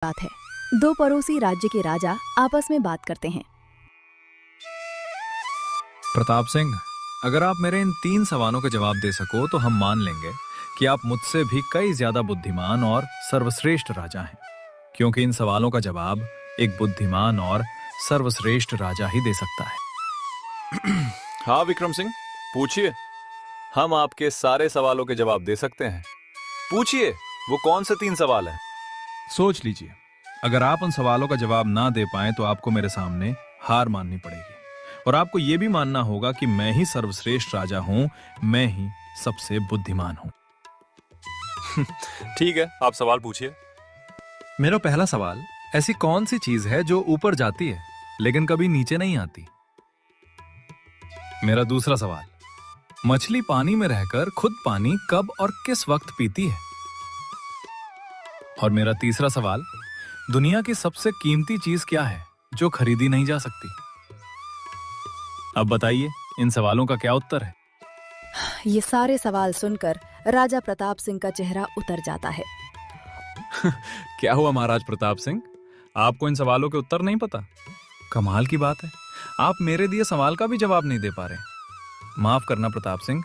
बात है। दो पड़ोसी राज्य के राजा आपस में बात करते हैं। प्रताप सिंह, अगर आप मेरे इन 3 सवालों के जवाब दे सको तो हम मान लेंगे कि आप मुझसे भी कई ज्यादा बुद्धिमान और सर्वश्रेष्ठ राजा हैं, क्योंकि इन सवालों का जवाब एक बुद्धिमान और सर्वश्रेष्ठ राजा ही दे सकता है। हाँ विक्रम सिंह, पूछिए। हम आपके सारे सवालों के जवाब दे सकते हैं। पूछिए, वो कौन से 3 सवाल हैं? सोच लीजिए, अगर आप उन सवालों का जवाब ना दे पाए तो आपको मेरे सामने हार माननी पड़ेगी और आपको यह भी मानना होगा कि मैं ही सर्वश्रेष्ठ राजा हूं, मैं ही सबसे बुद्धिमान हूं। ठीक है, आप सवाल पूछिए। मेरा पहला सवाल, ऐसी कौन सी चीज है जो ऊपर जाती है लेकिन कभी नीचे नहीं आती? मेरा दूसरा सवाल, मछली पानी में रहकर खुद पानी कब और किस वक्त पीती है? और मेरा तीसरा सवाल, दुनिया की सबसे कीमती चीज क्या है जो खरीदी नहीं जा सकती? अब बताइए, इन सवालों का क्या उत्तर है? ये सारे सवाल सुनकर राजा प्रताप सिंह का चेहरा उतर जाता है। क्या हुआ महाराज प्रताप सिंह, आपको इन सवालों के उत्तर नहीं पता? कमाल की बात है, आप मेरे दिए सवाल का भी जवाब नहीं दे पा रहे। माफ करना प्रताप सिंह,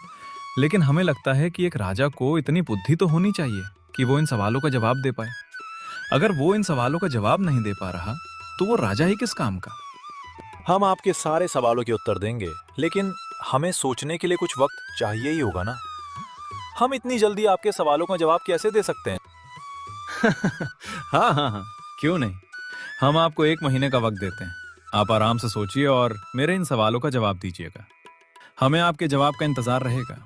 लेकिन हमें लगता है कि एक राजा को इतनी बुद्धि तो होनी चाहिए कि वो इन सवालों का जवाब दे पाए। अगर वो इन सवालों का जवाब नहीं दे पा रहा तो वो राजा ही किस काम का? हम आपके सारे सवालों के उत्तर देंगे, लेकिन हमें सोचने के लिए कुछ वक्त चाहिए ही होगा ना। हम इतनी जल्दी आपके सवालों का जवाब कैसे दे सकते हैं? हाँ हाँ हाँ, क्यों नहीं, हम आपको 1 महीने का वक्त देते हैं। आप आराम से सोचिए और मेरे इन सवालों का जवाब दीजिएगा। हमें आपके जवाब का इंतजार रहेगा,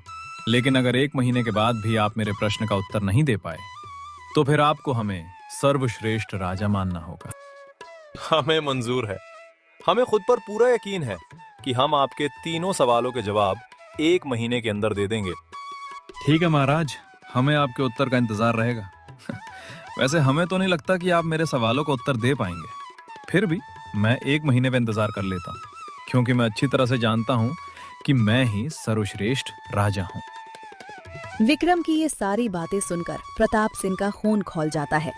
लेकिन अगर 1 महीने के बाद भी आप मेरे प्रश्न का उत्तर नहीं दे पाए तो फिर आपको हमें सर्वश्रेष्ठ राजा मानना होगा। हमें मंजूर है। हमें खुद पर पूरा यकीन है कि हम आपके तीनों सवालों के जवाब 1 महीने के अंदर दे देंगे। ठीक है महाराज, हमें आपके उत्तर का इंतजार रहेगा। वैसे हमें तो नहीं लगता कि आप मेरे सवालों का उत्तर दे पाएंगे, फिर भी मैं 1 महीने में इंतजार कर लेता हूँ, क्योंकि मैं अच्छी तरह से जानता हूँ कि मैं ही सर्वश्रेष्ठ राजा हूँ। विक्रम की ये सारी बातें सुनकर प्रताप सिंह का खून खौल जाता है,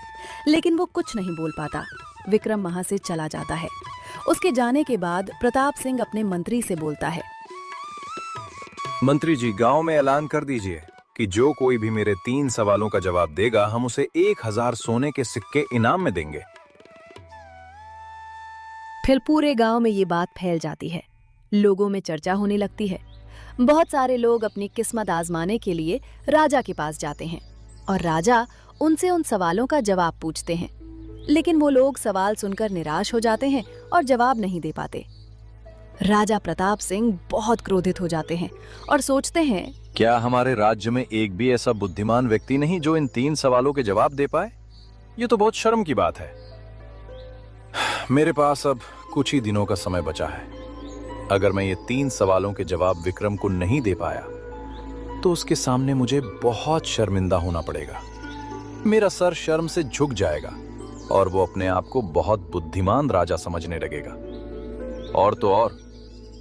लेकिन वो कुछ नहीं बोल पाता। विक्रम वहां से चला जाता है। उसके जाने के बाद प्रताप सिंह अपने मंत्री से बोलता है। मंत्री जी, गांव में ऐलान कर दीजिए कि जो कोई भी मेरे 3 सवालों का जवाब देगा, हम उसे 1000 सोने के सिक्के इनाम में देंगे। फिर पूरे गांव में ये बात फैल जाती है। लोगों में चर्चा होने लगती है। बहुत सारे लोग अपनी किस्मत आजमाने के लिए राजा के पास जाते हैं और राजा उनसे उन सवालों का जवाब पूछते हैं, लेकिन वो लोग सवाल सुनकर निराश हो जाते हैं और जवाब नहीं दे पाते। राजा प्रताप सिंह बहुत क्रोधित हो जाते हैं और सोचते हैं, क्या हमारे राज्य में एक भी ऐसा बुद्धिमान व्यक्ति नहीं जो इन 3 सवालों के जवाब दे पाए? ये तो बहुत शर्म की बात है। मेरे पास अब कुछ ही दिनों का समय बचा है। अगर मैं ये 3 सवालों के जवाब विक्रम को नहीं दे पाया तो उसके सामने मुझे बहुत शर्मिंदा होना पड़ेगा। मेरा सर शर्म से झुक जाएगा और वो अपने आप को बहुत बुद्धिमान राजा समझने लगेगा। और तो और,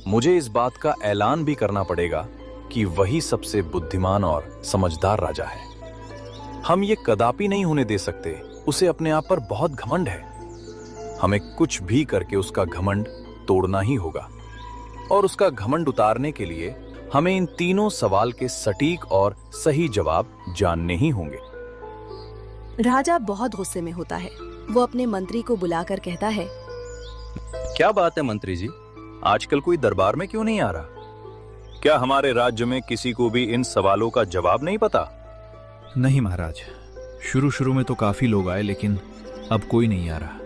मुझे इस बात का ऐलान भी करना पड़ेगा कि वही सबसे बुद्धिमान और समझदार राजा है। हम ये कदापि नहीं होने दे सकते। उसे अपने आप पर बहुत घमंड है। हमें कुछ भी करके उसका घमंड तोड़ना ही होगा और उसका घमंड उतारने के लिए हमें इन तीनों सवाल के सटीक और सही जवाब जानने ही होंगे। राजा बहुत गुस्से में होता है। वो अपने मंत्री को बुलाकर कहता है, क्या बात है मंत्री जी, आजकल कोई दरबार में क्यों नहीं आ रहा? क्या हमारे राज्य में किसी को भी इन सवालों का जवाब नहीं पता? नहीं महाराज, शुरू में तो काफी लोग आए, लेकिन अब कोई नहीं आ रहा।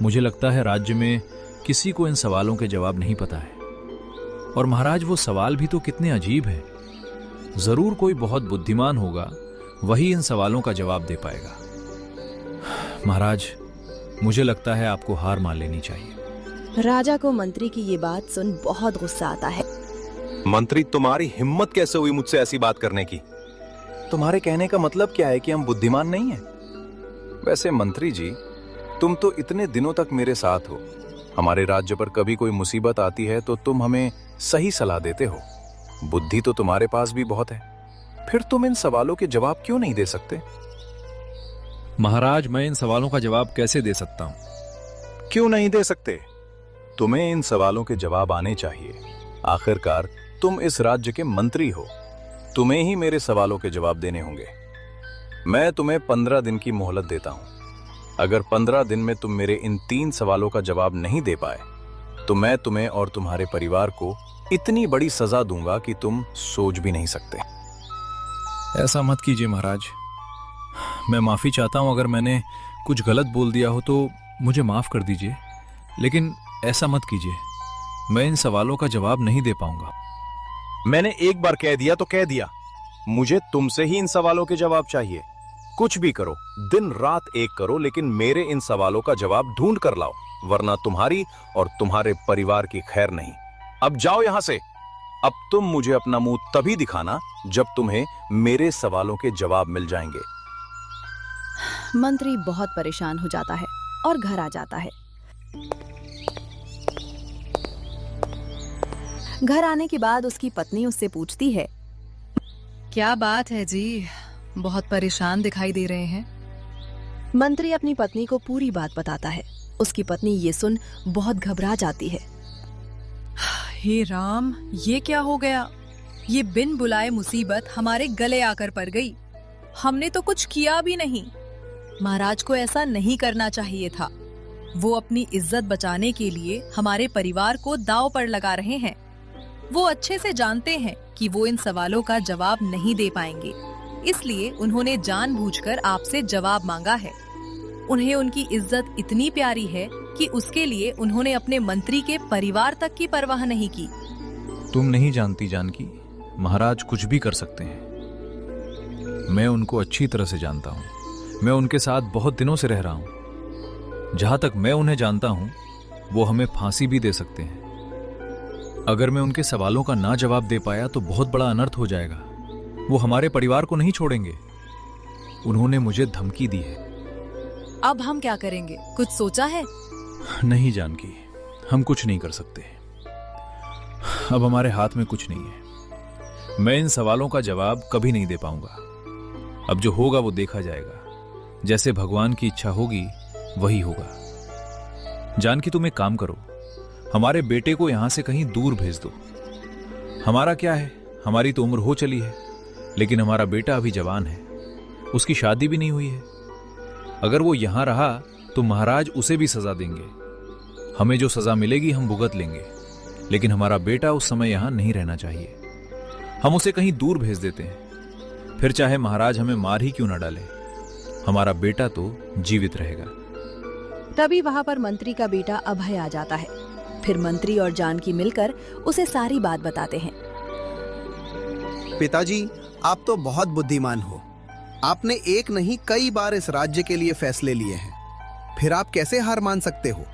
मुझे लगता है राज्य में किसी को इन सवालों के जवाब नहीं पता है। और महाराज, वो सवाल भी तो कितने अजीब हैं। जरूर कोई बहुत बुद्धिमान होगा, वही इन सवालों का जवाब दे पाएगा। महाराज, मुझे लगता है आपको हार मान लेनी चाहिए। राजा को मंत्री की ये बात सुन बहुत गुस्सा आता है। मंत्री, तुम्हारी हिम्मत कैसे हुई मुझसे ऐसी बात करने की? तुम्हारे कहने का मतलब क्या है कि हम बुद्धिमान नहीं हैं? वैसे मंत्री जी, तुम तो इतने दिनों तक मेरे साथ हो। हमारे राज्य पर कभी कोई मुसीबत आती है तो तुम हमें सही सलाह देते हो। बुद्धि तो तुम्हारे पास भी बहुत है, फिर तुम इन सवालों के जवाब क्यों नहीं दे सकते? महाराज, मैं इन सवालों का जवाब कैसे दे सकता हूं? क्यों नहीं दे सकते? तुम्हें इन सवालों के जवाब आने चाहिए। आखिरकार तुम इस राज्य के मंत्री हो। तुम्हें ही मेरे सवालों के जवाब देने होंगे। मैं तुम्हें 15 दिन की मोहलत देता हूं। अगर 15 दिन में तुम मेरे इन 3 सवालों का जवाब नहीं दे पाए तो मैं तुम्हें और तुम्हारे परिवार को इतनी बड़ी सजा दूंगा कि तुम सोच भी नहीं सकते। ऐसा मत कीजिए महाराज। मैं माफी चाहता हूं, अगर मैंने कुछ गलत बोल दिया हो तो मुझे माफ कर दीजिए, लेकिन ऐसा मत कीजिए। मैं इन सवालों का जवाब नहीं दे पाऊंगा। मैंने एक बार कह दिया तो कह दिया। मुझे तुमसे ही इन सवालों के जवाब चाहिए। कुछ भी करो, दिन रात एक करो, लेकिन मेरे इन सवालों का जवाब ढूंढ कर लाओ, वरना तुम्हारी और तुम्हारे परिवार की खैर नहीं। अब जाओ यहां से। अब तुम मुझे अपना मुंह तभी दिखाना जब तुम्हें मेरे सवालों के जवाब मिल जाएंगे। मंत्री बहुत परेशान हो जाता है और घर आ जाता है। घर आने के बाद उसकी पत्नी उससे पूछती है, क्या बात है जी, बहुत परेशान दिखाई दे रहे हैं। मंत्री अपनी पत्नी को पूरी बात बताता है। उसकी पत्नी ये सुन बहुत घबरा जाती है। हे राम, ये क्या हो गया? ये बिन बुलाए मुसीबत हमारे गले आकर पड़ गई। हमने तो कुछ किया भी नहीं। महाराज को ऐसा नहीं करना चाहिए था। वो अपनी इज्जत बचाने के लिए हमारे परिवार को दांव पर लगा रहे हैं। वो अच्छे से जानते हैं कि वो इन सवालों का जवाब नहीं दे पाएंगे, इसलिए उन्होंने जानबूझकर आपसे जवाब मांगा है। उन्हें उनकी इज्जत इतनी प्यारी है कि उसके लिए उन्होंने अपने मंत्री के परिवार तक की परवाह नहीं की। तुम नहीं जानती जानकी, महाराज कुछ भी कर सकते हैं। मैं उनको अच्छी तरह से जानता हूं। मैं उनके साथ बहुत दिनों से रह रहा हूं। जहां तक मैं उन्हें जानता हूं, वो हमें फांसी भी दे सकते हैं। अगर मैं उनके सवालों का ना जवाब दे पाया तो बहुत बड़ा अनर्थ हो जाएगा। वो हमारे परिवार को नहीं छोड़ेंगे। उन्होंने मुझे धमकी दी है। अब हम क्या करेंगे, कुछ सोचा है? नहीं जानकी, हम कुछ नहीं कर सकते। अब हमारे हाथ में कुछ नहीं है। मैं इन सवालों का जवाब कभी नहीं दे पाऊंगा। अब जो होगा वो देखा जाएगा। जैसे भगवान की इच्छा होगी वही होगा। जानकी, तुम एक काम करो, हमारे बेटे को यहां से कहीं दूर भेज दो। हमारा क्या है, हमारी तो उम्र हो चली है, लेकिन हमारा बेटा अभी जवान है। उसकी शादी भी नहीं हुई है। अगर वो यहां रहा तो महाराज उसे भी सजा देंगे। हमें जो सजा मिलेगी हम भुगत लेंगे, लेकिन हमारा बेटा उस समय यहां नहीं रहना चाहिए। हम उसे कहीं दूर भेज देते हैं, फिर चाहे महाराज हमें मार ही क्यों ना डाले, हमारा बेटा तो जीवित रहेगा। तभी वहां पर मंत्री का बेटा अभय आ जाता है। फिर मंत्री और जानकी मिलकर उसे सारी बात बताते हैं। पिताजी, आप तो बहुत बुद्धिमान हो। आपने एक नहीं कई बार इस राज्य के लिए फैसले लिए हैं, फिर आप कैसे हार मान सकते हो?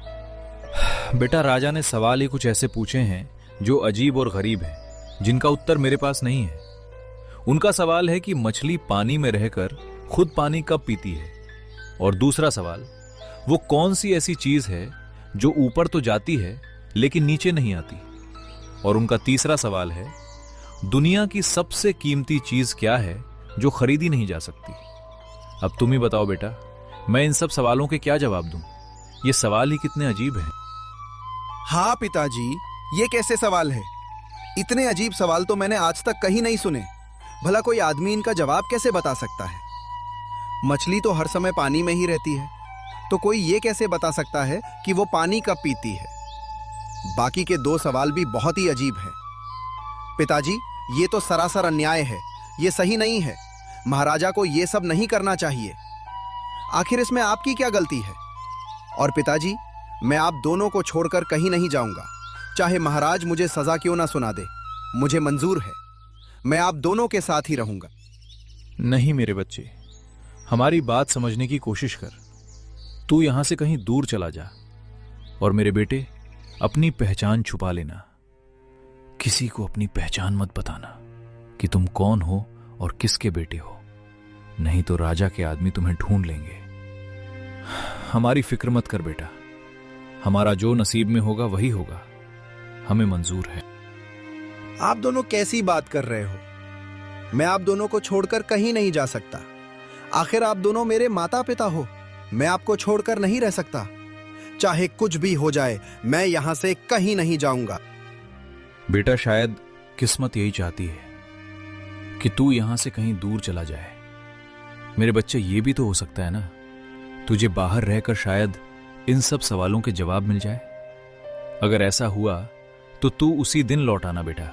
बेटा, राजा ने सवाल ही कुछ ऐसे पूछे हैं जो अजीब और गरीब हैं, जिनका उत्तर मेरे पास नहीं है। उनका सवाल है कि मछली पानी में रहकर खुद पानी कब पीती है, और दूसरा सवाल, वो कौन सी ऐसी चीज है जो ऊपर तो जाती है लेकिन नीचे नहीं आती, और उनका तीसरा सवाल है, दुनिया की सबसे कीमती चीज क्या है जो खरीदी नहीं जा सकती। अब तुम ही बताओ बेटा, मैं इन सब सवालों के क्या जवाब दूं? ये सवाल ही कितने अजीब हैं। हाँ पिताजी, ये कैसे सवाल है? इतने अजीब सवाल तो मैंने आज तक कहीं नहीं सुने। भला कोई आदमी इनका जवाब कैसे बता सकता है? मछली तो हर समय पानी में ही रहती है, तो कोई ये कैसे बता सकता है कि वो पानी कब पीती है? बाकी के 2 सवाल भी बहुत ही अजीब हैं। पिताजी, ये तो सरासर अन्याय है, ये सही नहीं है। महाराजा को ये सब नहीं करना चाहिए। आखिर इसमें आपकी क्या गलती है? और पिताजी, मैं आप दोनों को छोड़कर कहीं नहीं जाऊंगा, चाहे महाराज मुझे सजा क्यों ना सुना दे। मुझे मंजूर है, मैं आप दोनों के साथ ही रहूंगा। नहीं मेरे बच्चे, हमारी बात समझने की कोशिश कर। तू यहां से कहीं दूर चला जा, और मेरे बेटे, अपनी पहचान छुपा लेना। किसी को अपनी पहचान मत बताना कि तुम कौन हो और किसके बेटे हो, नहीं तो राजा के आदमी तुम्हें ढूंढ लेंगे। हमारी फिक्र मत कर बेटा, हमारा जो नसीब में होगा वही होगा, हमें मंजूर है। आप दोनों कैसी बात कर रहे हो? मैं आप दोनों को छोड़कर कहीं नहीं जा सकता। आखिर आप दोनों मेरे माता पिता हो। मैं आपको छोड़कर नहीं रह सकता। चाहे कुछ भी हो जाए, मैं यहां से कहीं नहीं जाऊंगा। बेटा, शायद किस्मत यही चाहती है कि तू यहां से कहीं दूर चला जाए। मेरे बच्चे, ये भी तो हो सकता है ना, तुझे बाहर रहकर शायद इन सब सवालों के जवाब मिल जाए। अगर ऐसा हुआ तो तू उसी दिन लौट आना बेटा।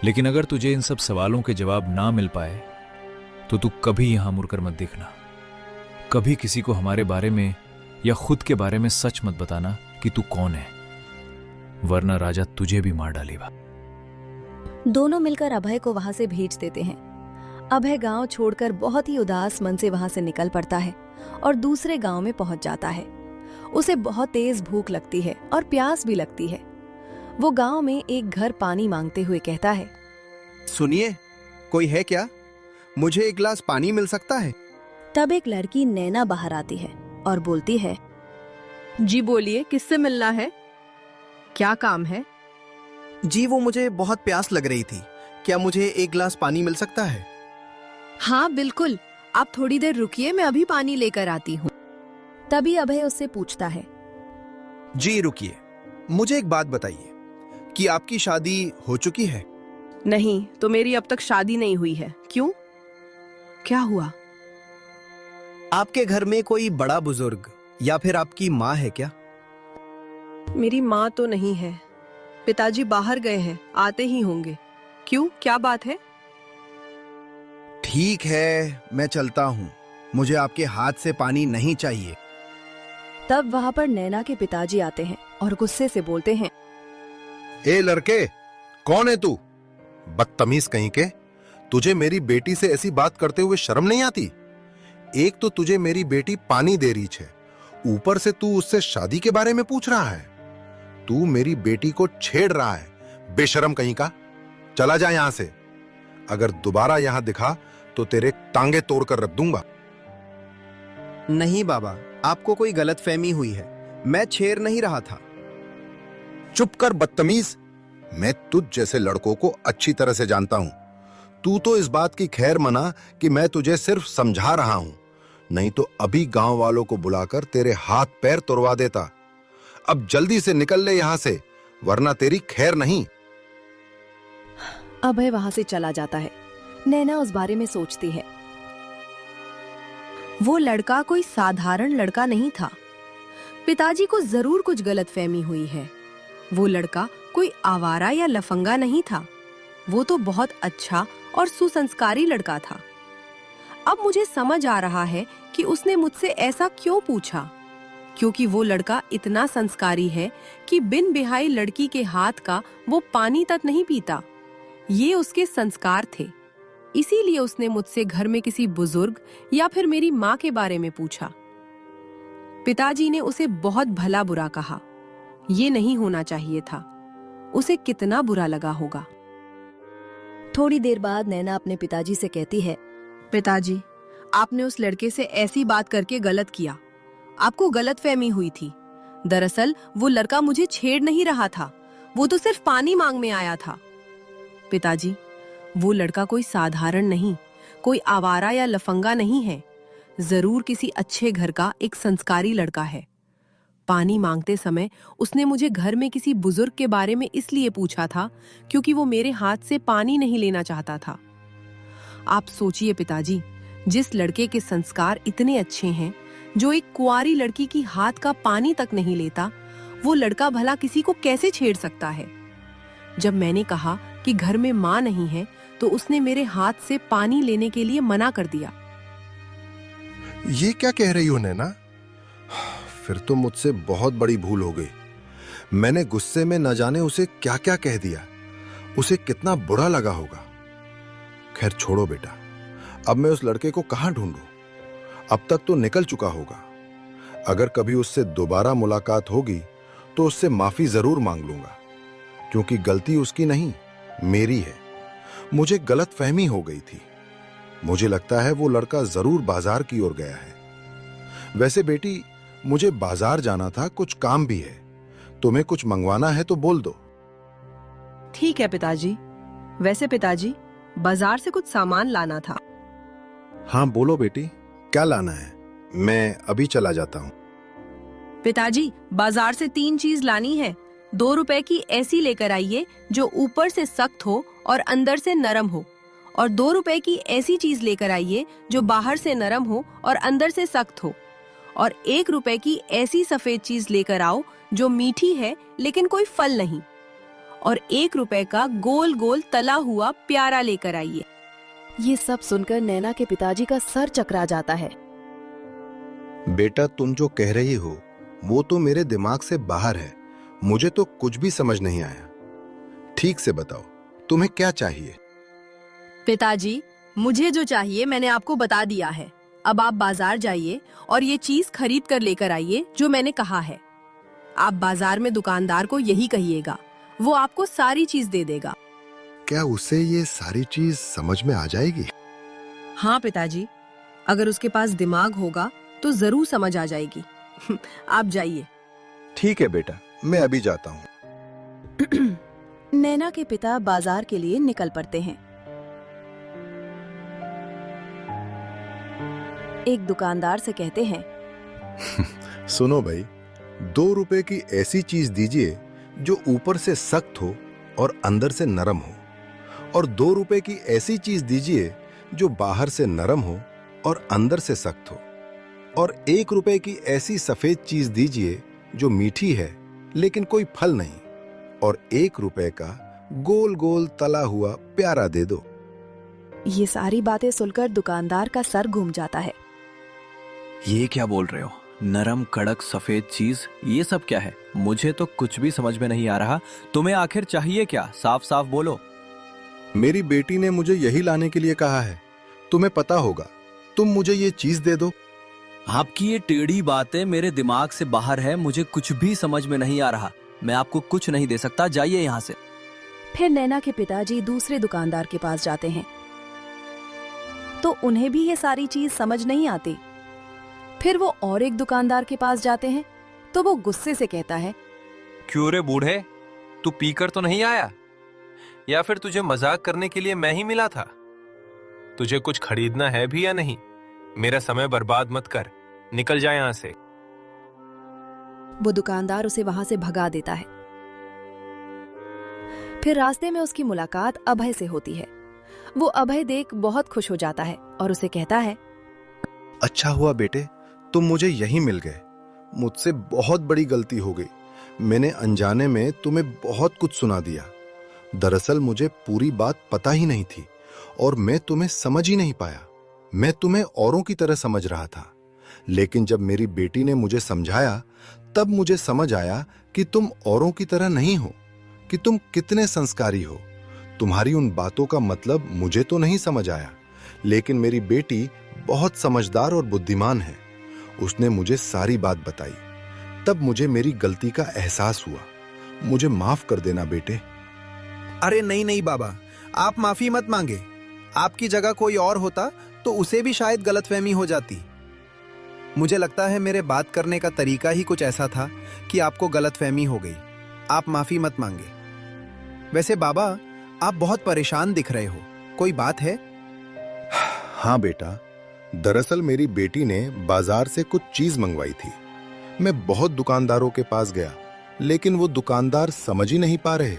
लेकिन अगर तुझे इन सब सवालों के जवाब ना मिल पाए तो तू कभी यहां मुड़कर मत देखना। कभी किसी को हमारे बारे में या खुद के बारे में सच मत बताना कि तू कौन है, वरना राजा तुझे भी मार डालेगा। दोनों मिलकर अभय को वहां से भेज देते हैं। अभय गांव छोड़कर बहुत ही उदास मन से वहां से निकल पड़ता है और दूसरे गांव में पहुंच जाता है। उसे बहुत तेज भूख लगती है और प्यास भी लगती है। वो गांव में एक घर पानी मांगते हुए कहता है, सुनिए, कोई है क्या? मुझे एक गिलास पानी मिल सकता है? तब एक लड़की नैना बाहर आती है और बोलती है, जी बोलिए, किससे मिलना है? क्या काम है? जी, वो मुझे बहुत प्यास लग रही थी। क्या मुझे एक गिलास पानी मिल सकता है? हाँ बिल्कुल, आप थोड़ी देर रुकिए, मैं अभी पानी लेकर आती हूँ। तभी अभय उससे पूछता है, जी रुकिए, मुझे एक बात बताइए कि आपकी शादी हो चुकी है? नहीं, तो मेरी अब तक शादी नहीं हुई है। क्यों? क्या हुआ? आपके घर में कोई बड़ा बुजुर्ग या फिर आपकी माँ है क्या? मेरी माँ तो नहीं है। पिताजी बाहर गए हैं, आते ही होंगे। क्यों, क्या बात है? ठीक है, मैं चलता हूँ। मुझे आपके हाथ से पानी नहीं चाहिए। तब वहां पर नैना के पिताजी आते हैं और गुस्से से बोलते हैं, ए लड़के, कौन है तू? बदतमीज कहीं के। तुझे मेरी बेटी से ऐसी बात करते हुए शर्म नहीं आती? एक तो तुझे मेरी बेटी पानी दे रही है, ऊपर से तू उससे शादी के बारे में पूछ रहा है। तू मेरी बेटी को छेड़ रहा है, बेशरम कहीं का। चला जा यहां से। अगर दोबारा यहां दिखा तो तेरे टांगे तोड़कर रख दूंगा। नहीं बाबा, आपको कोई गलतफहमी हुई है। मैं छेड़ नहीं रहा था। चुप कर बदतमीज। मैं तुझ जैसे लड़कों को अच्छी तरह से जानता हूं। तू तो इस बात की खैर मना कि मैं तुझे सिर्फ समझा रहा हूं, नहीं तो अभी गांव वालों को बुलाकर तेरे हाथ पैर तोड़वा देता। अब जल्दी से निकल ले यहां से, वरना तेरी खैर नहीं। अभय वहां से चला जाता है। नैना उस बारे में सोचती है। वो लड़का कोई साधारण लड़का नहीं था। पिताजी को जरूर कुछ गलतफहमी हुई है। वो लड़का कोई आवारा या लफंगा नहीं था। वो तो बहुत अच्छा और सुसंस्कारी लड़का था। अब मुझे समझ आ रहा है कि उसने मुझसे ऐसा क्यों पूछा, क्योंकि वो लड़का इतना संस्कारी है कि बिन बिहाई लड़की के हाथ का वो पानी तक नहीं पीता। ये उसके संस्कार थे। इसीलिए उसने मुझसे घर में किसी बुजुर्ग या फिर मेरी माँ के बारे में पूछा। पिताजी ने उसे बहुत भला बुरा कहा। ये नहीं होना चाहिए था। उसे कितना बुरा लगा होगा। थोड़ी देर बाद नैना अपने पिताजी से कहती है, पिताजी, आपने उस लड़के से ऐसी बात करके गलत किया। आपको गलतफहमी हुई थी। दरअसल वो लड़का मुझे छेड़ नहीं रहा था। वो तो सिर्फ पानी मांगने आया था। पिताजी, वो लड़का कोई साधारण नहीं, कोई आवारा या लफंगा नहीं है। जरूर किसी अच्छे घर का एक संस्कारी लड़का है। पानी मांगते समय उसने मुझे घर में किसी बुजुर्ग के बारे में इसलिए पूछा था क्योंकि वो मेरे हाथ से पानी नहीं लेना चाहता था। आप सोचिए पिताजी, जिस लड़के के संस्कार इतने अच्छे हैं, जो एक कुंवारी लड़की की हाथ का पानी तक नहीं लेता, वो लड़का भला किसी को कैसे छेड़ सकता है? जब मैंने कहा कि घर में माँ नहीं है, तो उसने मेरे हाथ से पानी लेने के लिए मना कर दिया। ये क्या कह रही हो नैना? फिर तो मुझसे बहुत बड़ी भूल हो गई। मैंने गुस्से में न जाने उसे क्या क्या कह दिया। उसे कितना बुरा लगा होगा। खैर छोड़ो बेटा, अब मैं उस लड़के को कहां ढूंढूं? अब तक तो निकल चुका होगा। अगर कभी उससे दोबारा मुलाकात होगी तो उससे माफी जरूर मांग लूंगा, क्योंकि गलती उसकी नहीं, मेरी है। मुझे गलतफहमी हो गई थी। मुझे लगता है वो लड़का जरूर बाजार की ओर गया है। वैसे बेटी, मुझे बाजार जाना था, कुछ काम भी है। तुम्हें कुछ मंगवाना है तो बोल दो। ठीक है पिताजी। वैसे पिताजी, बाजार से कुछ सामान लाना था। हाँ बोलो बेटी, क्या लाना है? मैं अभी चला जाता हूँ। पिताजी, बाजार से 3 चीज लानी है। 2 रुपए की ऐसी लेकर आइए जो ऊपर से सख्त हो और अंदर से नरम हो, और 2 रुपए की ऐसी चीज लेकर आइए जो बाहर से नरम हो और अंदर से सख्त हो, और 1 रुपए की ऐसी सफेद चीज लेकर आओ जो मीठी है लेकिन कोई फल नहीं, और 1 रुपए का गोल गोल तला हुआ प्यारा लेकर आइए। ये सब सुनकर नैना के पिताजी का सर चकरा जाता है। बेटा, तुम जो कह रही हो वो तो मेरे दिमाग से बाहर है। मुझे तो कुछ भी समझ नहीं आया। ठीक से बताओ, तुम्हें क्या चाहिए? पिताजी, मुझे जो चाहिए मैंने आपको बता दिया है। अब आप बाजार जाइए और ये चीज खरीद कर लेकर आइए जो मैंने कहा है। आप बाजार में दुकानदार को यही कहिएगा, वो आपको सारी चीज दे देगा। क्या उसे ये सारी चीज समझ में आ जाएगी? हाँ पिताजी, अगर उसके पास दिमाग होगा तो जरूर समझ आ जाएगी। आप जाइए। ठीक है बेटा, मैं अभी जाता हूँ। नैना के पिता बाजार के लिए निकल पड़ते हैं। एक दुकानदार से कहते हैं, सुनो भाई, 2 रुपए की ऐसी चीज दीजिए जो ऊपर से सख्त हो और अंदर से नरम हो, और 2 रुपए की ऐसी चीज दीजिए जो बाहर से नरम हो और अंदर से सख्त हो, और 1 रुपए की ऐसी सफेद चीज दीजिए जो मीठी है लेकिन कोई फल नहीं, और 1 रुपए का गोल गोल तला हुआ प्यारा दे दो। ये सारी बातें सुनकर दुकानदार का सर घूम जाता है। ये क्या बोल रहे हो? नरम कड़क सफेद चीज, ये सब क्या है? मुझे तो कुछ भी समझ में नहीं आ रहा। तुम्हें आखिर चाहिए क्या? साफ साफ बोलो। मेरी बेटी ने मुझे यही लाने के लिए कहा है। तुम्हें पता होगा, तुम मुझे ये चीज दे दो। आपकी ये टेढ़ी बातें मेरे दिमाग से बाहर है। मुझे कुछ भी समझ में नहीं आ रहा। मैं आपको कुछ नहीं दे सकता। जाइए यहाँ से। फिर नैना के पिताजी दूसरे दुकानदार के पास जाते हैं तो उन्हें भी ये सारी चीज समझ नहीं आती। फिर वो और एक दुकानदार के पास जाते हैं तो वो गुस्से से कहता है, क्यों रे बूढ़े, तू पीकर तो नहीं आया? या फिर तुझे मजाक करने के लिए मैं ही मिला था? तुझे कुछ खरीदना है भी या नहीं? मेरा समय बर्बाद मत कर, निकल जा यहां से। वो दुकानदार उसे वहां से भगा देता है। फिर रास्ते में उसकी मुलाकात अभय से होती है। वो अभय देख बहुत खुश हो जाता है और उसे कहता है, अच्छा हुआ बेटे, तुम मुझे यहीं मिल गए। मुझसे बहुत बड़ी गलती हो गई। मैंने अनजाने में तुम्हें बहुत कुछ सुना दिया। दरअसल मुझे पूरी बात पता ही नहीं थी और मैं तुम्हें समझ ही नहीं पाया। मैं तुम्हें औरों की तरह समझ रहा था, लेकिन जब मेरी बेटी ने मुझे समझाया तब मुझे समझ आया कि तुम औरों की तरह नहीं हो, कि तुम कितने संस्कारी हो। तुम्हारी उन बातों का मतलब मुझे तो नहीं समझ आया, लेकिन मेरी बेटी बहुत समझदार और बुद्धिमान है। उसने मुझे सारी बात बताई। तब मुझे मेरी गलती का एहसास हुआ। मुझे माफ कर देना बेटे। अरे नहीं नहीं बाबा, आप माफी मत मांगे। आपकी जगह कोई और होता तो उसे भी शायद गलतफहमी हो जाती। मुझे लगता है मेरे बात करने का तरीका ही कुछ ऐसा था कि आपको गलतफहमी हो गई। आप माफी मत मांगे। वैसे बाबा, आप बहुत परेशान दिख रहे हो, कोई बात है? हाँ बेटा, दरअसल मेरी बेटी ने बाजार से कुछ चीज मंगवाई थी। मैं बहुत दुकानदारों के पास गया, लेकिन वो दुकानदार समझ ही नहीं पा रहे।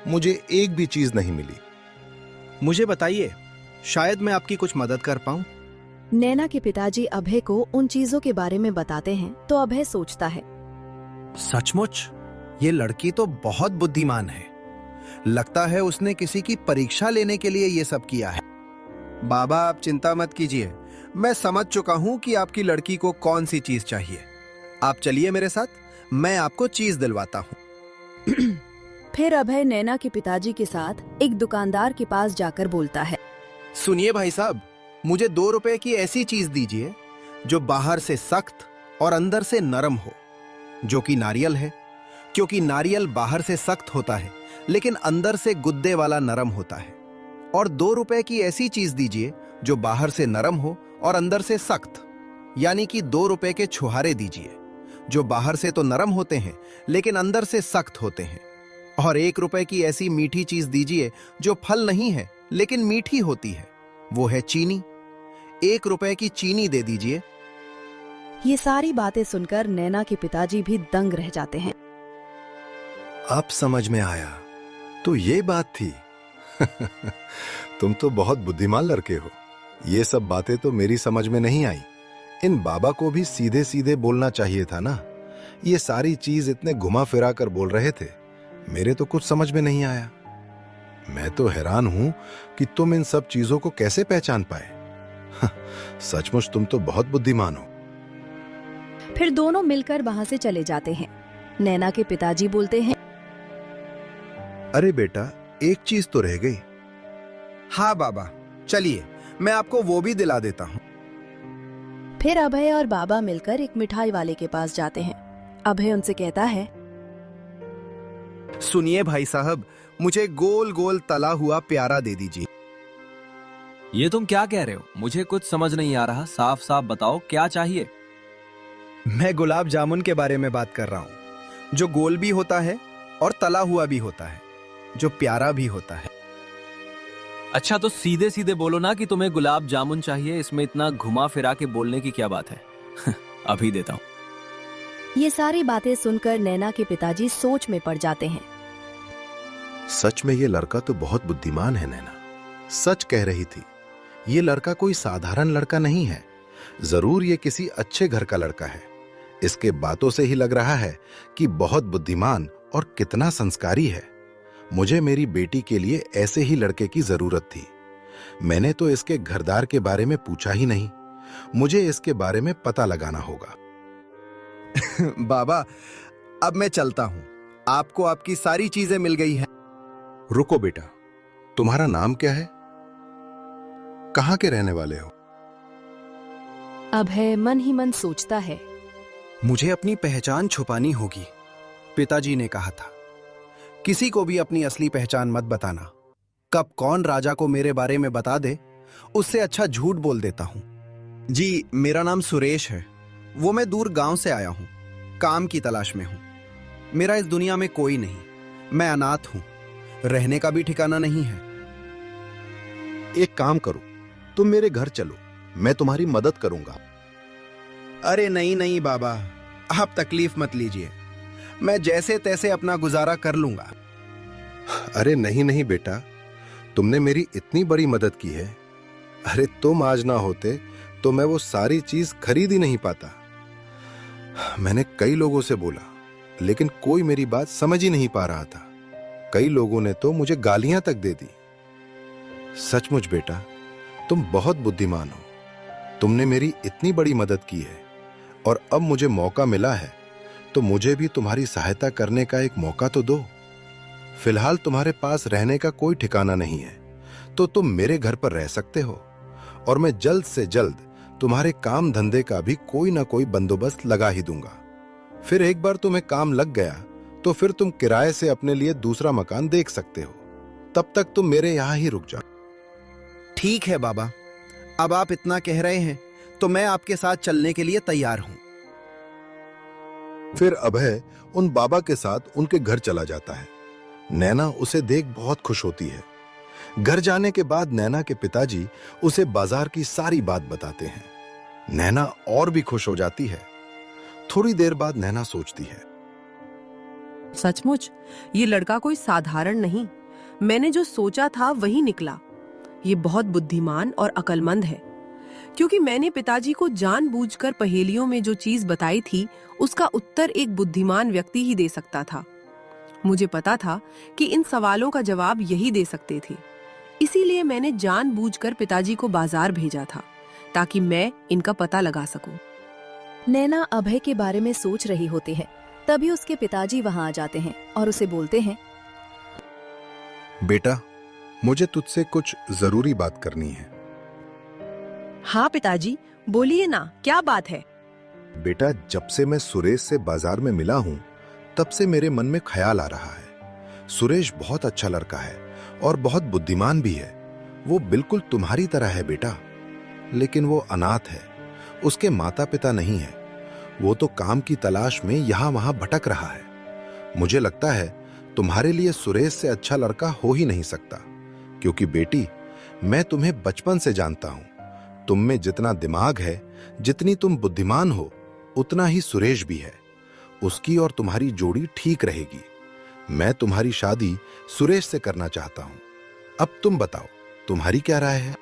मुझे एक भी चीज नहीं मिली। मुझे बताइए, शायद मैं आपकी कुछ मदद कर पाऊं। नैना के पिताजी अभय को उन चीजों के बारे में बताते हैं तो अभय सोचता है, सचमुच ये लड़की तो बहुत बुद्धिमान है। लगता है उसने किसी की परीक्षा लेने के लिए ये सब किया है। बाबा, आप चिंता मत कीजिए, मैं समझ चुका हूं कि आपकी लड़की को कौन सी चीज चाहिए। आप चलिए मेरे साथ, मैं आपको चीज दिलवाता हूं। फिर अभय नैना के पिताजी के साथ एक दुकानदार के पास जाकर बोलता है, सुनिए भाई साहब, मुझे 2 रुपए की ऐसी चीज दीजिए जो बाहर से सख्त और अंदर से नरम हो, जो कि नारियल है। क्योंकि नारियल बाहर से सख्त होता है लेकिन अंदर से गुद्दे वाला नरम होता है। और 2 रुपए की ऐसी चीज दीजिए जो बाहर से नरम हो और अंदर से सख्त, यानी कि 2 रुपए के छुहारे दीजिए जो बाहर से तो नरम होते हैं लेकिन अंदर से सख्त होते हैं। और 1 रुपए की ऐसी मीठी चीज दीजिए जो फल नहीं है लेकिन मीठी होती है, वो है चीनी। 1 रुपए की चीनी दे दीजिए। ये सारी बातें सुनकर नैना के पिताजी भी दंग रह जाते हैं। अब समझ में आया, तो ये बात थी। तुम तो बहुत बुद्धिमान लड़के हो। ये सब बातें तो मेरी समझ में नहीं आई। इन बाबा को भी सीधे सीधे बोलना चाहिए था ना। ये सारी चीज इतने घुमा फिरा कर बोल रहे थे, मेरे तो कुछ समझ में नहीं आया। मैं तो हैरान हूं कि तुम इन सब चीजों को कैसे पहचान पाए। सचमुच तुम तो बहुत बुद्धिमान हो। फिर दोनों मिलकर वहां से चले जाते हैं। नैना के पिताजी बोलते हैं, अरे बेटा, एक चीज तो रह गई। हाँ बाबा, चलिए मैं आपको वो भी दिला देता हूँ। फिर अभय और बाबा मिलकर एक मिठाई वाले के पास जाते हैं। अभय उनसे कहता है, सुनिए भाई साहब, मुझे गोल गोल तला हुआ प्यारा दे दीजिए। ये तुम क्या कह रहे हो? मुझे कुछ समझ नहीं आ रहा। साफ साफ बताओ क्या चाहिए। मैं गुलाब जामुन के बारे में बात कर रहा हूँ, जो गोल भी होता है और तला हुआ भी होता है, जो प्यारा भी होता है। अच्छा, तो सीधे सीधे बोलो ना कि तुम्हें गुलाब जामुन चाहिए। इसमें इतना घुमा फिरा के बोलने की क्या बात है? अभी देता हूँ। ये सारी बातें सुनकर नैना के पिताजी सोच में पड़ जाते हैं। सच में ये लड़का तो बहुत बुद्धिमान है। नैना सच कह रही थी। ये लड़का कोई साधारण लड़का नहीं है। जरूर ये किसी अच्छे घर का लड़का है। इसके बातों से ही लग रहा है कि बहुत बुद्धिमान और कितना संस्कारी है। मुझे मेरी बेटी के लिए ऐसे ही लड़के की जरूरत थी। मैंने तो इसके घरदार के बारे में पूछा ही नहीं। मुझे इसके बारे में पता लगाना होगा। बाबा, अब मैं चलता हूँ। आपको आपकी सारी चीजें मिल गई हैं। रुको बेटा, तुम्हारा नाम क्या है? कहाँ के रहने वाले हो? अभय मन ही मन सोचता है, मुझे अपनी पहचान छुपानी होगी। पिताजी ने कहा था, किसी को भी अपनी असली पहचान मत बताना। कब कौन राजा को मेरे बारे में बता दे, उससे अच्छा झूठ बोल देता हूं। जी, मेरा नाम सुरेश है। वो मैं दूर गांव से आया हूं, काम की तलाश में हूं। मेरा इस दुनिया में कोई नहीं। मैं अनाथ हूं, रहने का भी ठिकाना नहीं है। एक काम करो, तुम मेरे घर चलो, मैं तुम्हारी मदद करूंगा। अरे नहीं नहीं बाबा, आप तकलीफ मत लीजिए। मैं जैसे तैसे अपना गुजारा कर लूंगा। अरे नहीं नहीं बेटा, तुमने मेरी इतनी बड़ी मदद की है। अरे तुम आज ना होते तो मैं वो सारी चीज खरीद ही नहीं पाता। मैंने कई लोगों से बोला, लेकिन कोई मेरी बात समझ ही नहीं पा रहा था। कई लोगों ने तो मुझे गालियां तक दे दी। सचमुच बेटा, तुम बहुत बुद्धिमान हो। तुमने मेरी इतनी बड़ी मदद की है और अब मुझे मौका मिला है, तो मुझे भी तुम्हारी सहायता करने का एक मौका तो दो। फिलहाल तुम्हारे पास रहने का कोई ठिकाना नहीं है, तो तुम मेरे घर पर रह सकते हो और मैं जल्द से जल्द तुम्हारे काम धंधे का भी कोई ना कोई बंदोबस्त लगा ही दूंगा। फिर एक बार तुम्हें काम लग गया तो फिर तुम किराए से अपने लिए दूसरा मकान देख सकते हो। तब तक तुम मेरे यहां ही रुक जाओ। ठीक है बाबा, अब आप इतना कह रहे हैं तो मैं आपके साथ चलने के लिए तैयार हूं। फिर अभय उन बाबा के साथ उनके घर चला जाता है। नैना उसे देख बहुत खुश होती है। घर जाने के बाद नैना के पिताजी उसे बाजार की सारी बात बताते हैं। नैना और भी खुश हो जाती है। थोड़ी देर बाद नैना सोचती है, सचमुच ये लड़का कोई साधारण नहीं। मैंने जो सोचा था वही निकला। ये बहुत बुद्धिमान और अक्लमंद है, क्योंकि मैंने पिताजी को जानबूझकर पहेलियों में जो चीज बताई थी उसका उत्तर एक बुद्धिमान व्यक्ति ही दे सकता था। मुझे पता था कि इन सवालों का जवाब यही दे सकते थे, इसीलिए मैंने जानबूझकर पिताजी को बाजार भेजा था ताकि मैं इनका पता लगा सकूं। नैना अभय के बारे में सोच रही होती है, तभी उसके पिताजी वहां आ जाते हैं और उसे बोलते हैं, बेटा, मुझे तुझसे कुछ जरूरी बात करनी है। हाँ पिताजी, बोलिए ना, क्या बात है? बेटा, जब से मैं सुरेश से बाजार में मिला हूं, तब से मेरे मन में ख्याल आ रहा है। सुरेश बहुत अच्छा लड़का है और बहुत बुद्धिमान भी है। वो बिल्कुल तुम्हारी तरह है बेटा, लेकिन वो अनाथ है। उसके माता पिता नहीं है। वो तो काम की तलाश में यहां वहां भटक रहा है। मुझे लगता है तुम्हारे लिए सुरेश से अच्छा लड़का हो ही नहीं सकता, क्योंकि बेटी, मैं तुम्हें बचपन से जानता हूं। तुम में जितना दिमाग है, जितनी तुम बुद्धिमान हो, उतना ही सुरेश भी है। उसकी और तुम्हारी जोड़ी ठीक रहेगी। मैं तुम्हारी शादी सुरेश से करना चाहता हूं। अब तुम बताओ, तुम्हारी क्या राय है?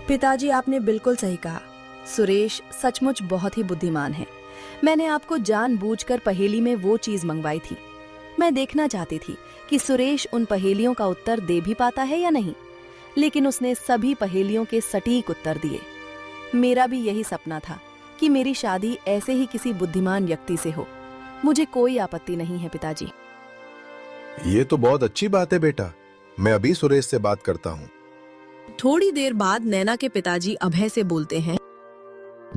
पिताजी, आपने बिल्कुल सही कहा। सुरेश सचमुच बहुत ही बुद्धिमान है। मैंने आपको जानबूझकर पहेली में वो चीज मंगवाई थी। मैं देखना चाहती थी कि सुरेश उन पहेलियों का उत्तर दे भी पाता है या नहीं, लेकिन उसने सभी पहेलियों के सटीक उत्तर दिए। मेरा भी यही सपना था कि मेरी शादी ऐसे ही किसी बुद्धिमान व्यक्ति से हो। मुझे कोई आपत्ति नहीं है पिताजी। ये तो बहुत अच्छी बात है बेटा। मैं अभी सुरेश से बात करता हूं। थोड़ी देर बाद नैना के पिताजी अभय से बोलते हैं।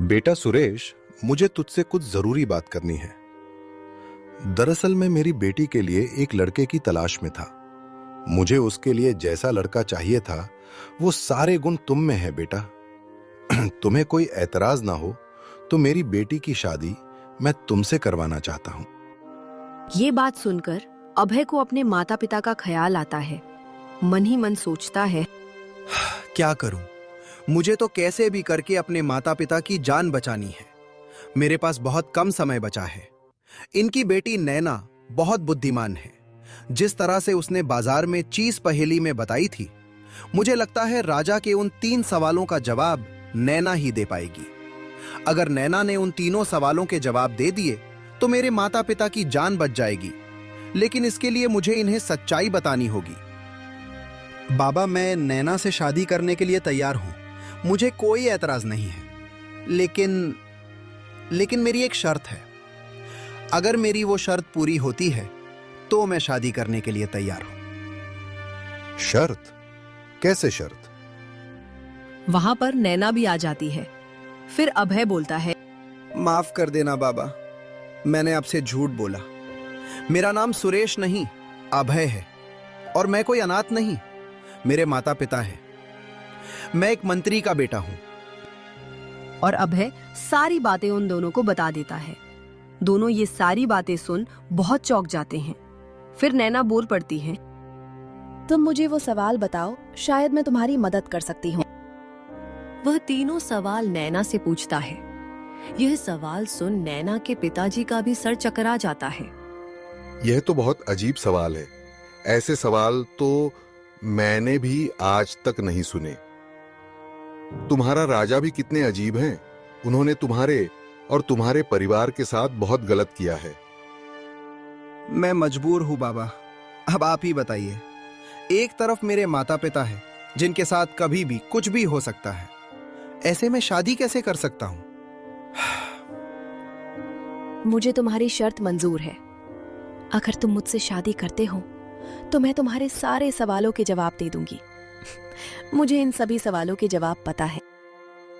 बेटा सुरेश, मुझे तुझसे कुछ जरूरी बात करनी है। दरअसल मैं मेरी बेटी के लिए एक लड़के की तलाश में था। मुझे उसके लिए जैसा लड़का चाहिए था, वो सारे गुण तुम में है बेटा। तुम्हें कोई ऐतराज ना हो तो मेरी बेटी की शादी मैं तुमसे करवाना चाहता हूं। ये बात सुनकर अभय को अपने माता पिता का ख्याल आता है। मन ही मन सोचता है, क्या करूं? मुझे तो कैसे भी करके अपने माता पिता की जान बचानी है। मेरे पास बहुत कम समय बचा है। इनकी बेटी नैना बहुत बुद्धिमान है। जिस तरह से उसने बाजार में चीज पहेली में बताई थी, मुझे लगता है राजा के उन 3 सवालों का जवाब नैना ही दे पाएगी। अगर नैना ने उन तीनों सवालों के जवाब दे दिए तो मेरे माता पिता की जान बच जाएगी। लेकिन इसके लिए मुझे इन्हें सच्चाई बतानी होगी। बाबा, मैं नैना से शादी करने के लिए तैयार हूं। मुझे कोई ऐतराज नहीं है। लेकिन मेरी एक शर्त है। अगर मेरी वो शर्त पूरी होती है तो मैं शादी करने के लिए तैयार हूं। शर्त? कैसे शर्त? वहां पर नैना भी आ जाती है। फिर अभय बोलता है, माफ कर देना बाबा, मैंने आपसे झूठ बोला। मेरा नाम सुरेश नहीं, अभय है। और मैं कोई अनाथ नहीं। मेरे माता पिता हैं। मैं एक मंत्री का बेटा हूं। और अभय सारी बातें उन दोनों को बता देता है। दोनों ये सारी बातें सुन बहुत चौंक जाते हैं। फिर नैना बोल पड़ती है, तुम मुझे वो सवाल बताओ, शायद मैं तुम्हारी मदद कर सकती हूँ। वह तीनों सवाल नैना से पूछता है। यह सवाल सुन नैना के पिताजी का भी सर चकरा जाता है। यह तो बहुत अजीब सवाल है। ऐसे सवाल तो मैंने भी आज तक नहीं सुने। तुम्हारा राजा भी कितने अजीब हैं। उन्होंने तुम्हारे और तुम्हारे परिवार के साथ बहुत गलत किया है। मैं मजबूर हूं बाबा। अब आप ही बताइए। एक तरफ मेरे माता पिता हैं, जिनके साथ कभी भी कुछ भी हो सकता है। ऐसे में शादी कैसे कर सकता हूं? मुझे तुम्हारी शर्त मंजूर है। अगर तुम मुझसे शादी करते हो तो मैं तुम्हारे सारे सवालों के जवाब दे दूंगी। मुझे इन सभी सवालों के जवाब पता है।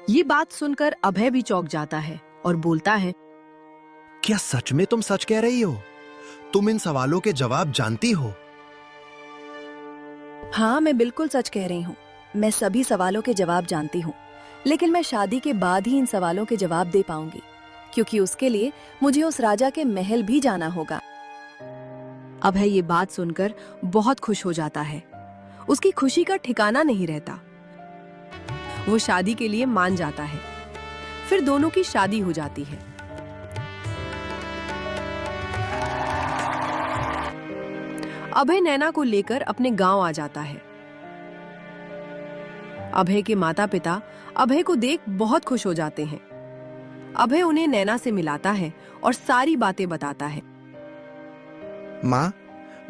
ये बात सुनकर अभय भी चौंक जाता है और बोलता है, क्या सच में तुम सच कह रही हो? तुम इन सवालों के जवाब जानती हो? हाँ, मैं बिल्कुल सच कह रही हूँ। मैं सभी सवालों के जवाब जानती हूँ, लेकिन मैं शादी के बाद ही इन सवालों के जवाब दे पाऊंगी, क्योंकि उसके लिए मुझे उस राजा के महल भी जाना होगा। अभय ये बात सुनकर बहुत खुश हो जाता है। उसकी खुशी का ठिकाना नहीं रहता। वो शादी के लिए मान जाता है। फिर दोनों की शादी हो जाती है। अभय नैना को लेकर अपने गांव आ जाता है। अभय के माता पिता अभय को देख बहुत खुश हो जाते हैं। अभय उन्हें नैना से मिलाता है और सारी बातें बताता है। माँ,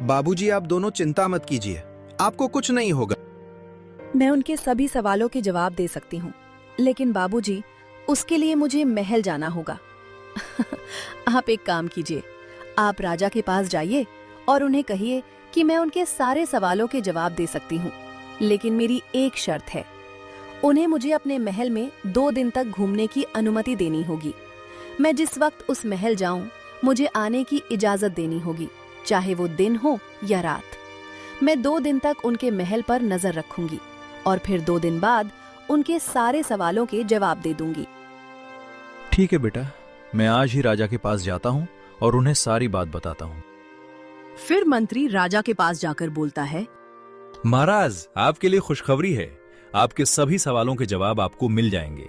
बाबूजी, आप दोनों चिंता मत कीजिए। आपको कुछ नहीं होगा। मैं उनके सभी सवालों के जवाब दे सकती हूँ, लेकिन बाबूजी, उसके लिए मुझे महल जाना होगा। आप एक काम कीजिए, आप राजा के पास जाइए और उन्हें कहिए कि मैं उनके सारे सवालों के जवाब दे सकती हूँ, लेकिन मेरी एक शर्त है। उन्हें मुझे अपने महल में 2 दिन तक घूमने की अनुमति देनी होगी। मैं जिस वक्त उस महल जाऊं, मुझे आने की इजाजत देनी होगी, चाहे वो दिन हो या रात। मैं 2 दिन तक उनके महल पर नजर रखूंगी और फिर 2 दिन बाद उनके सारे सवालों के जवाब दे दूंगी। ठीक है बेटा, मैं आज ही राजा के पास जाता हूँ और उन्हें सारी बात बताता हूँ। फिर मंत्री राजा के पास जाकर बोलता है, महाराज, आपके लिए खुशखबरी है। आपके सभी सवालों के जवाब आपको मिल जाएंगे।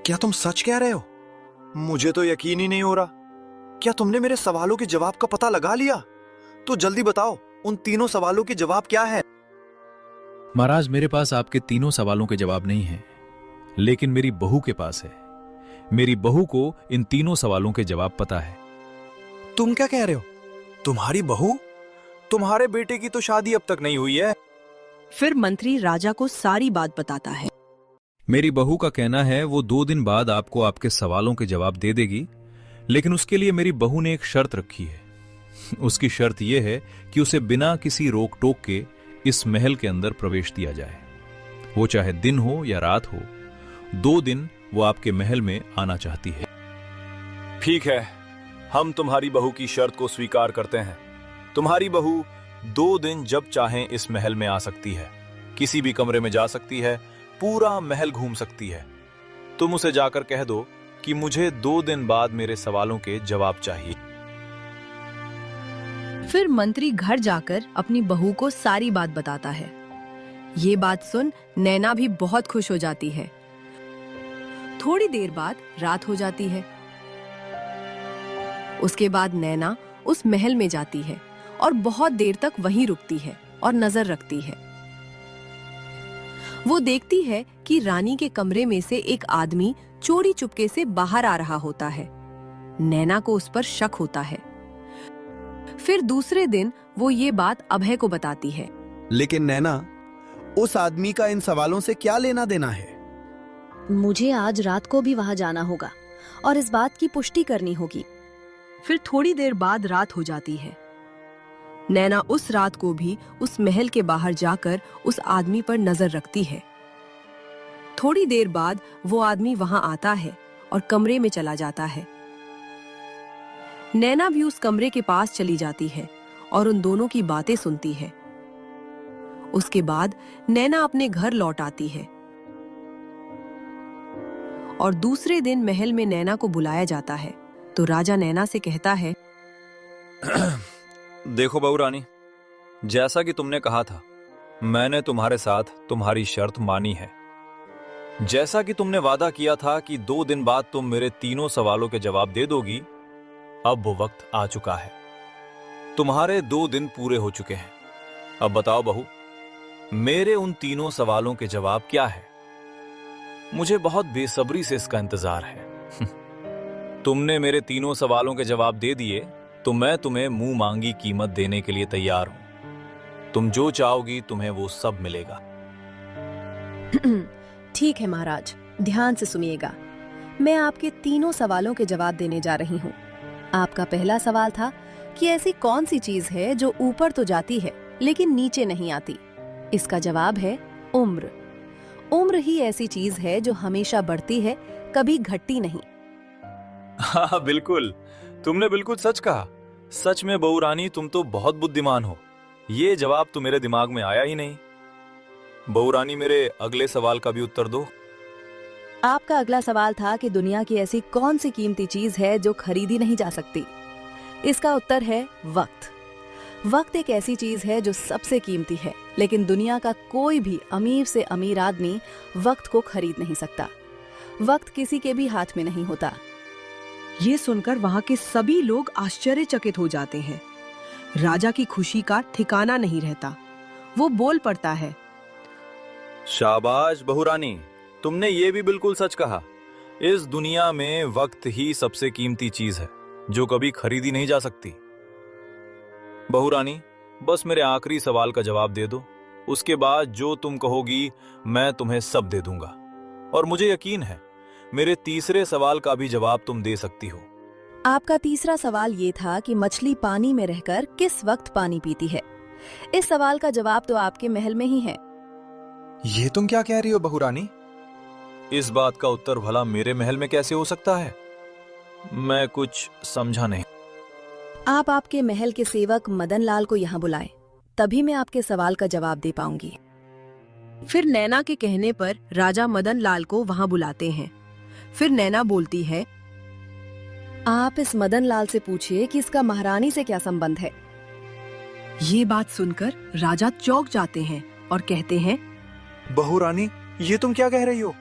क्या तुम सच कह रहे हो? मुझे तो यकीन ही नहीं हो रहा। क्या तुमने मेरे सवालों के जवाब का पता लगा लिया? तो जल्दी बताओ, उन तीनों सवालों के जवाब क्या है? महाराज, मेरे पास आपके तीनों सवालों के जवाब नहीं हैं, लेकिन मेरी बहू के पास है। मेरी बहू को इन तीनों सवालों के जवाब पता है। तुम क्या कह रहे हो? तुम्हारी बहू? तुम्हारे बेटे की तो शादी अब तक नहीं हुई है। फिर मंत्री राजा को सारी बात बताता है। मेरी बहू का कहना है वो 2 दिन बाद आपको आपके सवालों के जवाब दे देगी, लेकिन उसके लिए मेरी बहू ने एक शर्त रखी है। उसकी शर्त यह है कि उसे बिना किसी रोक टोक के इस महल के अंदर प्रवेश दिया जाए। वो चाहे दिन हो या रात हो, 2 दिन वो आपके महल में आना चाहती है। ठीक है, हम तुम्हारी बहू की शर्त को स्वीकार करते हैं। तुम्हारी बहू 2 दिन जब चाहें इस महल में आ सकती है, किसी भी कमरे में जा सकती है, पूरा महल घूम सकती है। तुम उसे जाकर कह दो कि मुझे 2 दिन बाद मेरे सवालों के जवाब चाहिए। फिर मंत्री घर जाकर अपनी बहू को सारी बात बताता है। ये बात सुन नैना भी बहुत खुश हो जाती है। थोड़ी देर बाद रात हो जाती है। उसके बाद नैना उस महल में जाती है और बहुत देर तक वहीं रुकती है और नजर रखती है। वो देखती है कि रानी के कमरे में से एक आदमी चोरी चुपके से बाहर आ रहा होता है। नैना को उस पर शक होता है। फिर दूसरे दिन वो ये बात अभय को बताती है। लेकिन नैना, उस आदमी का इन सवालों से क्या लेना देना है? मुझे आज रात को भी वहां जाना होगा और इस बात की पुष्टि करनी होगी। फिर थोड़ी देर बाद रात हो जाती है। नैना उस रात को भी उस महल के बाहर जाकर उस आदमी पर नजर रखती है। थोड़ी देर बाद वो आदमी वहां आता है और कमरे में चला जाता है। नैना भी उस कमरे के पास चली जाती है और उन दोनों की बातें सुनती है। उसके बाद नैना अपने घर लौट आती है और दूसरे दिन महल में नैना को बुलाया जाता है। तो राजा नैना से कहता है, देखो बहू रानी, जैसा कि तुमने कहा था, मैंने तुम्हारे साथ तुम्हारी शर्त मानी है। जैसा कि तुमने वादा किया था कि 2 दिन बाद तुम मेरे तीनों सवालों के जवाब दे दोगी, अब वो वक्त आ चुका है। तुम्हारे 2 दिन पूरे हो चुके हैं। अब बताओ बहू, मेरे उन तीनों सवालों के जवाब क्या है? मुझे बहुत बेसब्री से इसका इंतजार है। तुमने मेरे तीनों सवालों के जवाब दे दिए तो मैं तुम्हें मुंह मांगी कीमत देने के लिए तैयार हूं। तुम जो चाहोगी तुम्हें वो सब मिलेगा। ठीक है महाराज, ध्यान से सुनिएगा। मैं आपके तीनों सवालों के जवाब देने जा रही हूँ। आपका पहला सवाल था कि ऐसी कौन सी चीज है जो ऊपर तो जाती है लेकिन नीचे नहीं आती। इसका जवाब है उम्र। उम्र ही ऐसी चीज है जो हमेशा बढ़ती है, कभी घटती नहीं। हाँ बिल्कुल, तुमने बिल्कुल सच कहा। सच में बहू रानी, तुम तो बहुत बुद्धिमान हो। ये जवाब तो मेरे दिमाग में आया ही नहीं। बहू रानी, मेरे अगले सवाल का भी उत्तर दो। आपका अगला सवाल था कि दुनिया की ऐसी कौन सी कीमती चीज है जो खरीदी नहीं जा सकती। इसका उत्तर है वक्त। वक्त एक ऐसी चीज है जो सबसे कीमती है, लेकिन दुनिया का कोई भी अमीर से अमीर आदमी वक्त को खरीद नहीं सकता। वक्त किसी के भी हाथ में नहीं होता। ये सुनकर वहां के सभी लोग आश्चर्यचकित हो जाते हैं। राजा की खुशी का ठिकाना नहीं रहता। वो बोल पड़ता है, शाबाश बहू रानी, तुमने ये भी बिल्कुल सच कहा। इस दुनिया में वक्त ही सबसे कीमती चीज है जो कभी खरीदी नहीं जा सकती। बहू रानी, बस मेरे आखिरी सवाल का जवाब दे दो। उसके बाद जो तुम कहोगी मैं तुम्हें सब दे दूंगा। और मुझे यकीन है मेरे तीसरे सवाल का भी जवाब तुम दे सकती हो। आपका तीसरा सवाल ये था कि मछली पानी में रहकर किस वक्त पानी पीती है। इस सवाल का जवाब तो आपके महल में ही है। ये तुम क्या कह रही हो बहू रानी? इस बात का उत्तर भला मेरे महल में कैसे हो सकता है? मैं कुछ समझा नहीं। आप आपके महल के सेवक मदन लाल को यहाँ बुलाएं, तभी मैं आपके सवाल का जवाब दे पाऊंगी। फिर नैना के कहने पर राजा मदन लाल को वहां बुलाते हैं। फिर नैना बोलती है, आप इस मदन लाल से पूछिए कि इसका महारानी से क्या संबंध है। ये बात सुनकर राजा चौंक जाते हैं और कहते हैं, बहू रानी, ये तुम क्या कह रही हो?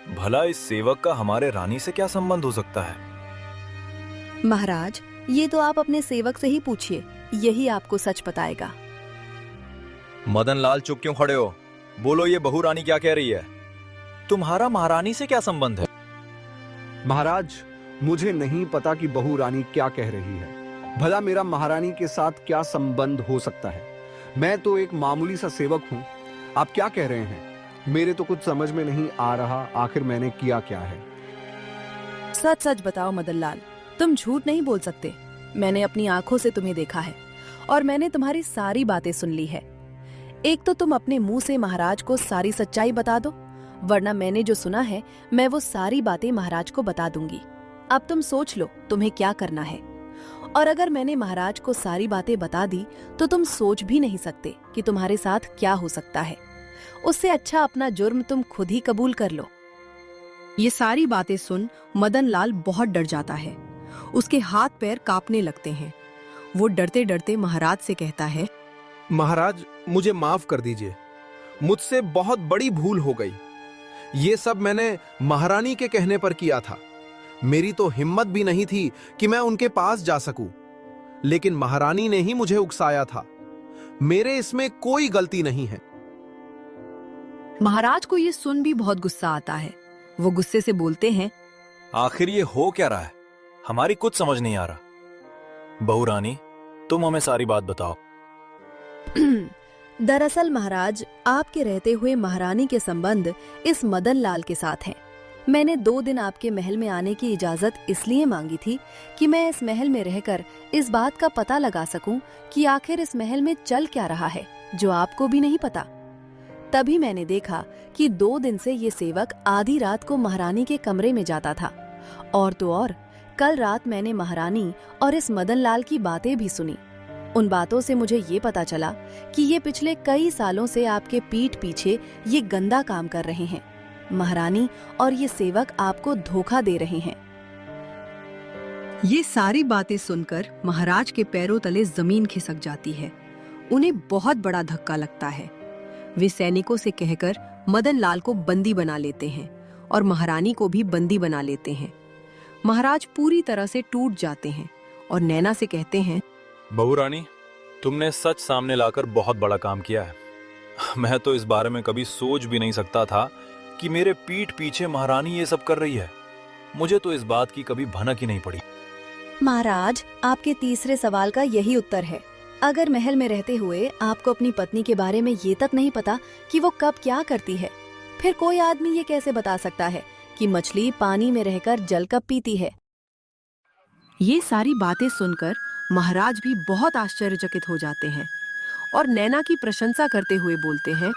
भला इस सेवक का हमारे रानी से क्या संबंध हो सकता है? महाराज, ये तो आप अपने सेवक से ही पूछिए, यही आपको सच बताएगा। मदन लाल चुप क्यों खड़े हो? बोलो, ये बहू रानी क्या कह रही है? तुम्हारा महारानी से क्या संबंध है? महाराज, मुझे नहीं पता कि बहू रानी क्या कह रही है। भला मेरा महारानी के साथ क्या संबंध हो सकता है? मैं तो एक मामूली सा सेवक हूँ। आप क्या कह रहे हैं? मेरे तो कुछ समझ में नहीं आ रहा, आखिर मैंने किया क्या है? सच सच बताओ मदन लाल, तुम झूठ नहीं बोल सकते। मैंने अपनी आंखों से तुम्हें देखा है और मैंने तुम्हारी सारी बातें सुन ली है। एक तो तुम अपने मुंह से महाराज को सारी सच्चाई बता दो, वरना मैंने जो सुना है मैं वो सारी बातें महाराज को बता दूंगी। अब तुम सोच लो तुम्हें क्या करना है। और अगर मैंने महाराज को सारी बातें बता दी तो तुम सोच भी नहीं सकते कि तुम्हारे साथ क्या हो सकता है। उससे अच्छा अपना जुर्म तुम खुद ही कबूल कर लो। ये सारी बातें सुन मदन लाल बहुत डर जाता है। उसके हाथ पैर कांपने लगते हैं। वो डरते डरते महाराज से कहता है, महाराज, मुझे माफ कर दीजिए। मुझसे बहुत बड़ी भूल हो गई। ये सब मैंने महारानी के कहने पर किया था। मेरी तो हिम्मत भी नहीं थी कि मैं उनके पास जा सकूं। लेकिन महारानी ने ही मुझे उकसाया था। मेरे इसमें कोई गलती नहीं है। महाराज को ये सुन भी बहुत गुस्सा आता है। वो गुस्से से बोलते हैं, आखिर ये हो क्या रहा है? हमारी कुछ समझ नहीं आ रहा। बहू रानी, तुम हमें सारी बात बताओ। दरअसल महाराज, आपके रहते हुए महारानी के संबंध इस मदन लाल के साथ हैं। मैंने 2 दिन आपके महल में आने की इजाजत इसलिए मांगी थी कि मैं इस महल में रहकर इस बात का पता लगा सकूं कि आखिर इस महल में चल क्या रहा है, जो आपको भी नहीं पता। तभी मैंने देखा कि 2 दिन से ये सेवक आधी रात को महारानी के कमरे में जाता था। और तो और, कल रात मैंने महारानी और इस मदन लाल की बातें भी सुनी। उन बातों से मुझे ये पता चला कि ये पिछले कई सालों से आपके पीठ पीछे ये गंदा काम कर रहे हैं। महारानी और ये सेवक आपको धोखा दे रहे हैं। ये सारी बातें सुनकर महाराज के पैरों तले जमीन खिसक जाती है। उन्हें बहुत बड़ा धक्का लगता है। वे सैनिकों से कहकर मदन लाल को बंदी बना लेते हैं और महारानी को भी बंदी बना लेते हैं। महाराज पूरी तरह से टूट जाते हैं और नैना से कहते हैं, बहू रानी, तुमने सच सामने लाकर बहुत बड़ा काम किया है। मैं तो इस बारे में कभी सोच भी नहीं सकता था कि मेरे पीठ पीछे महारानी ये सब कर रही है। मुझे तो इस बात की कभी भनक ही नहीं पड़ी। महाराज, आपके तीसरे सवाल का यही उत्तर है। अगर महल में रहते हुए आपको अपनी पत्नी के बारे में ये तक नहीं पता कि वो कब क्या करती है, फिर कोई आदमी ये कैसे बता सकता है कि मछली पानी में रहकर जल कब पीती है? ये सारी बातें सुनकर महाराज भी बहुत आश्चर्यचकित हो जाते हैं और नैना की प्रशंसा करते हुए बोलते हैं,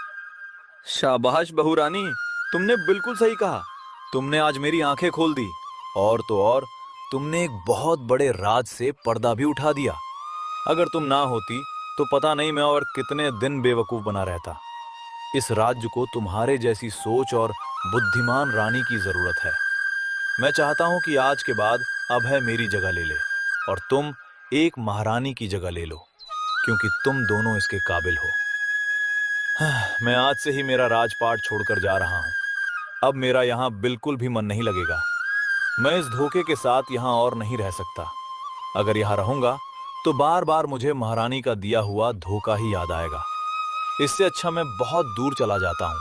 शाबाश बहू रानी, तुमने बिल्कुल सही कहा। तुमने आज मेरी आंखें खोल दी। और तो और, तुमने एक बहुत बड़े राज से पर्दा भी उठा दिया। अगर तुम ना होती तो पता नहीं मैं और कितने दिन बेवकूफ बना रहता। इस राज्य को तुम्हारे जैसी सोच और बुद्धिमान रानी की जरूरत है। मैं चाहता हूं कि आज के बाद अभय मेरी जगह ले ले और तुम एक महारानी की जगह ले लो, क्योंकि तुम दोनों इसके काबिल हो। मैं आज से ही मेरा राजपाट छोड़कर जा रहा हूं। अब मेरा यहाँ बिल्कुल भी मन नहीं लगेगा। मैं इस धोखे के साथ यहाँ और नहीं रह सकता। अगर यहाँ रहूंगा तो बार बार मुझे महारानी का दिया हुआ धोखा ही याद आएगा। इससे अच्छा मैं बहुत दूर चला जाता हूँ।